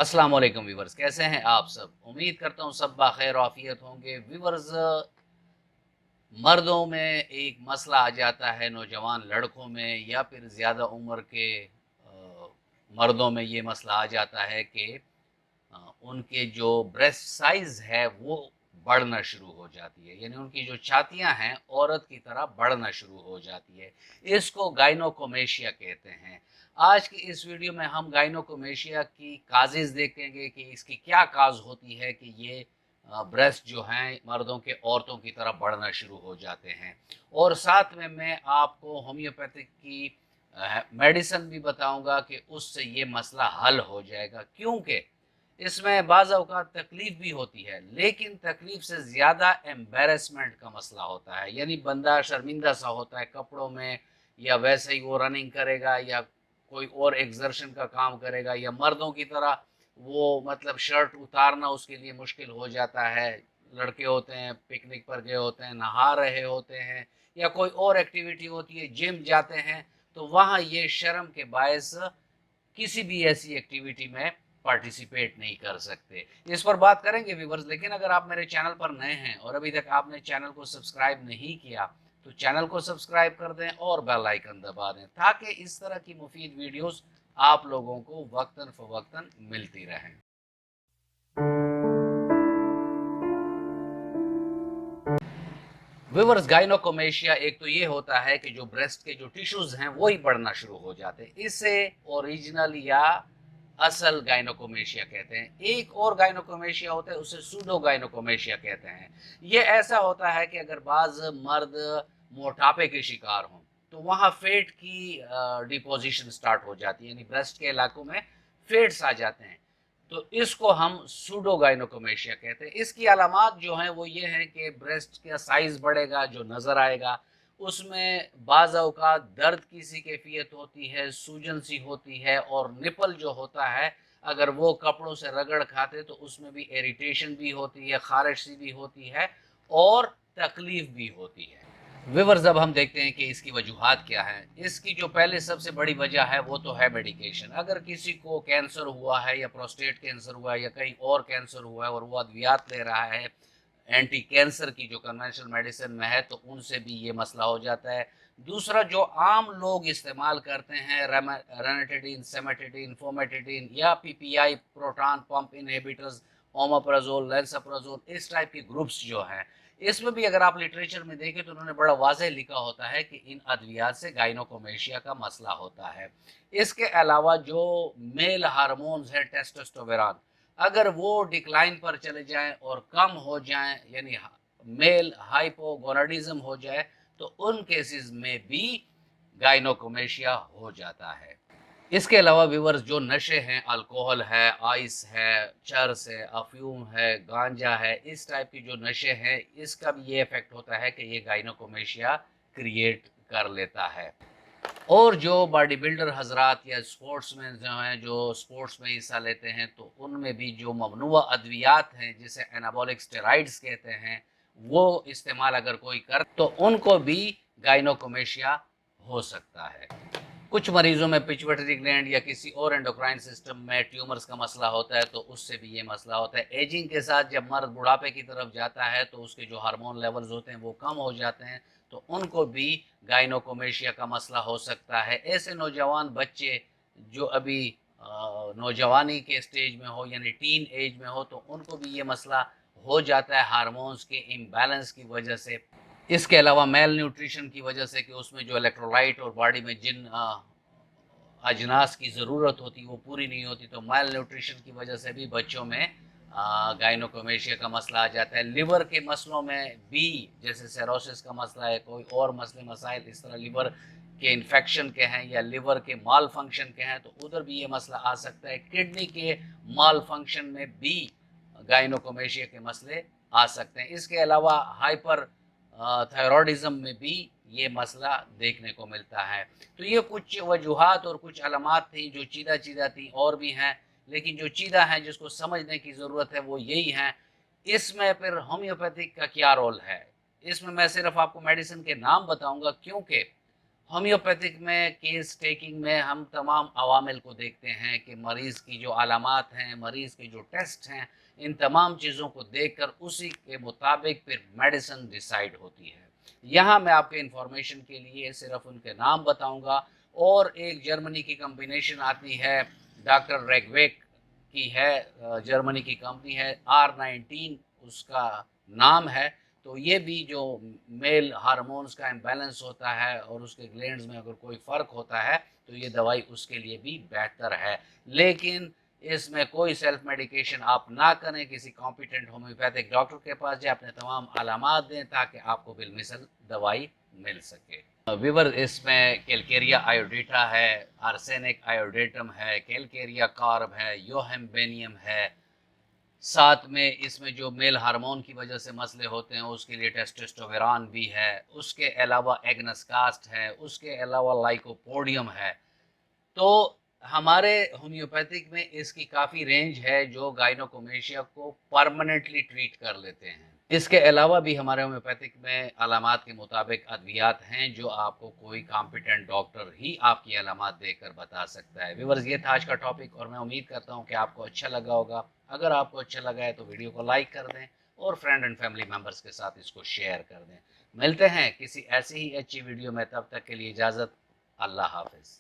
अस्सलाम वालेकुम व्यूवर्स, कैसे हैं आप सब। उम्मीद करता हूँ सब बखैर आफियत होंगे। व्यूवर्स, मर्दों में एक मसला आ जाता है, नौजवान लड़कों में या फिर ज़्यादा उम्र के मर्दों में ये मसला आ जाता है कि उनके जो ब्रेस्ट साइज़ है वो बढ़ना शुरू हो जाती है, यानी उनकी जो छातियाँ हैं औरत की तरह बढ़ना शुरू हो जाती है। इसको गायनोकोमेशिया कहते हैं। आज की इस वीडियो में हम गायनोकोमेशिया की काज़ेज़ देखेंगे कि इसकी क्या काज़ होती है कि ये ब्रेस्ट जो हैं मर्दों के औरतों की तरह बढ़ना शुरू हो जाते हैं। और साथ में मैं आपको होम्योपैथिक की मेडिसिन भी बताऊँगा कि उससे ये मसला हल हो जाएगा, क्योंकि इसमें बाज़ औक़ात तकलीफ़ भी होती है, लेकिन तकलीफ़ से ज़्यादा एम्बैरेसमेंट का मसला होता है, यानी बंदा शर्मिंदा-सा होता है कपड़ों में, या वैसे ही वो रनिंग करेगा या कोई और एक्सर्शन का काम करेगा, या मर्दों की तरह वो मतलब शर्ट उतारना उसके लिए मुश्किल हो जाता है। लड़के होते हैं, पिकनिक पर गए होते हैं, नहा रहे होते हैं, या कोई और एक्टिविटी होती है, जिम जाते हैं, तो वहाँ ये शर्म के बायस किसी भी ऐसी एक्टिविटी में पार्टिसिपेट नहीं कर सकते। इस पर बात करेंगे व्यूवर्स, लेकिन अगर आप मेरे चैनल पर नए हैं और अभी तक आपने चैनल को सब्सक्राइब नहीं किया, तो चैनल को सब्सक्राइब कर दें और बेल आइकन दबा दें, ताकि इस तरह की मुफीद वीडियोस आप लोगों को वक्तन फ़वक्तन मिलती रहें। व्यूअर्स, गायनोकोमेशिया एक तो ये होता है कि जो ब्रेस्ट के जो टिश्यूज हैं वो ही बढ़ना शुरू हो जाते हैं। इसे ओरिजिनल या असल गायनोकोमेशिया कहते हैं। एक और गायनोकोमेशिया होता है, उसे सूडो गायनोकोमेशिया कहते हैं। ये ऐसा होता है कि अगर बाज मर्द मोटापे के शिकार हों तो वहाँ फेट की डिपोजिशन स्टार्ट हो जाती है, यानी ब्रेस्ट के इलाकों में फेट्स आ जाते हैं, तो इसको हम सूडोगाइनोकोमेशिया कहते हैं। इसकी अलामात जो हैं वो ये हैं कि ब्रेस्ट का साइज़ बढ़ेगा, जो नज़र आएगा, उसमें बाज़ औक़ात दर्द की सी कैफ़ियत होती है, सूजन सी होती है, और निपल जो होता है अगर वो कपड़ों से रगड़ खाते तो उसमें भी इरिटेशन भी होती है, ख़ारिश सी भी होती है और तकलीफ़ भी होती है। व्यूअर्स, अब हम देखते हैं कि इसकी वजूहात क्या हैं। इसकी जो पहले सबसे बड़ी वजह है वो तो है मेडिकेशन। अगर किसी को कैंसर हुआ है या प्रोस्टेट कैंसर हुआ है या कहीं और कैंसर हुआ है और वो अद्वियात ले रहा है एंटी कैंसर की जो कन्वेंशनल मेडिसिन में है, तो उनसे भी ये मसला हो जाता है। दूसरा, जो आम लोग इस्तेमाल करते हैं रेनाटिडिन, सेमेटिडिन, फोमेटिडिन या PPI proton pump inhibitors, omeprazole, lansoprazole, इस टाइप के ग्रुप्स जो हैं, इसमें भी अगर आप लिटरेचर में देखें तो उन्होंने बड़ा वाज़ेह लिखा होता है कि इन अद्वियात से गायनोकोमेशिया का मसला होता है। इसके अलावा जो मेल हार्मोन्स हैं टेस्टोस्टेरोन, अगर वो डिक्लाइन पर चले जाएं और कम हो जाएं, यानी मेल हाइपोगोनाडिज्म हो जाए, तो उन केसेस में भी गायनोकोमेशिया हो जाता है। इसके अलावा व्यूअर्स, जो नशे हैं, अल्कोहल है, आइस है, चरस है, अफ्यूम है, गांजा है, इस टाइप के जो नशे हैं, इसका भी ये इफेक्ट होता है कि ये गायनोकोमेशिया क्रिएट कर लेता है। और जो बॉडी बिल्डर हजरात या स्पोर्ट्समैन जो हैं, जो स्पोर्ट्स में हिस्सा लेते हैं, तो उनमें भी जो ममनुआ अद्वियात हैं जिसे एनाबॉलिक स्टेरॉइड्स कहते हैं, वो इस्तेमाल अगर कोई कर तो उनको भी गायनोकोमेशिया हो सकता है। कुछ मरीजों में पिट्यूटरी ग्लैंड या किसी और एंडोक्राइन सिस्टम में ट्यूमर्स का मसला होता है, तो उससे भी ये मसला होता है। एजिंग के साथ जब मर्द बुढ़ापे की तरफ जाता है तो उसके जो हार्मोन लेवल्स होते हैं वो कम हो जाते हैं, तो उनको भी गायनोकोमेशिया का मसला हो सकता है। ऐसे नौजवान बच्चे जो अभी नौजवानी के स्टेज में हो, यानी टीन एज में हो, तो उनको भी ये मसला हो जाता है हार्मोन्स के इम्बैलेंस की वजह से। इसके अलावा मेल न्यूट्रिशन की वजह से कि उसमें जो इलेक्ट्रोलाइट और बॉडी में जिन अजनास की ज़रूरत होती वो पूरी नहीं होती, तो मेल न्यूट्रिशन की वजह से भी बच्चों में गायनोकोमेशिया का मसला आ जाता है। लिवर के मसलों में भी, जैसे सेरोसिस का मसला है, कोई और मसले मसाइल इस तरह लिवर के इन्फेक्शन के हैं या लिवर के माल फंक्शन के हैं, तो उधर भी ये मसला आ सकता है। किडनी के माल फंक्शन में भी गायनोकोमेशिया के मसले आ सकते हैं। इसके अलावा हाइपर थायरॉयडिज्म में भी ये मसला देखने को मिलता है। तो ये कुछ वजूहात और कुछ अलामात थी जो चीदा चीदा थी, और भी हैं, लेकिन जो चीदा हैं जिसको समझने की ज़रूरत है वो यही हैं। इसमें फिर होम्योपैथिक का क्या रोल है? इसमें मैं सिर्फ आपको मेडिसिन के नाम बताऊंगा, क्योंकि होम्योपैथिक में केस टेकिंग में हम तमाम अवामिल को देखते हैं कि मरीज़ की जो अलामात हैं, मरीज़ के जो टेस्ट हैं, इन तमाम चीज़ों को देखकर उसी के मुताबिक फिर मेडिसिन डिसाइड होती है। यहाँ मैं आपके इन्फॉर्मेशन के लिए सिर्फ उनके नाम बताऊँगा और एक जर्मनी की कॉम्बिनेशन आती है, डॉक्टर रेगवेक की है, जर्मनी की कंपनी है, R19 उसका नाम है। तो ये भी जो मेल हार्मोन्स का इम्बैलेंस होता है और उसके ग्लैंड्स में अगर कोई फ़र्क होता है तो ये दवाई उसके लिए भी बेहतर है। लेकिन इसमें कोई सेल्फ मेडिकेशन आप ना करें, किसी कॉम्पिटेंट होम्योपैथिक डॉक्टर के पास जाएँ, अपने तमाम अलामात दें ताकि आपको बिलमिसल दवाई मिल सके। विवर इसमें कैलकेरिया आयोडेटा है, आर्सेनिक आयोडेटम है, कैलकेरिया कार्ब है, योहेम्बेनियम है। साथ में इसमें जो मेल हार्मोन की वजह से मसले होते हैं उसके लिए टेस्टोस्टेरोन भी है, उसके अलावा एग्नस कास्ट है, उसके अलावा लाइकोपोडियम है। तो हमारे होम्योपैथिक में इसकी काफ़ी रेंज है जो गाइनोकोमेशिया को परमानेंटली ट्रीट कर लेते हैं। इसके अलावा भी हमारे होम्योपैथिक में अलामात के मुताबिक अद्वियात हैं जो आपको कोई कॉम्पिटेंट डॉक्टर ही आपकी अलामात देकर बता सकता है। व्यूअर्स, ये था आज का टॉपिक और मैं उम्मीद करता हूँ कि आपको अच्छा लगा होगा। अगर आपको अच्छा लगा है तो वीडियो को लाइक कर दें और फ्रेंड एंड फैमिली मेम्बर्स के साथ इसको शेयर कर दें। मिलते हैं किसी ऐसी ही अच्छी वीडियो में, तब तक के लिए इजाज़त। अल्लाह हाफ़िज़।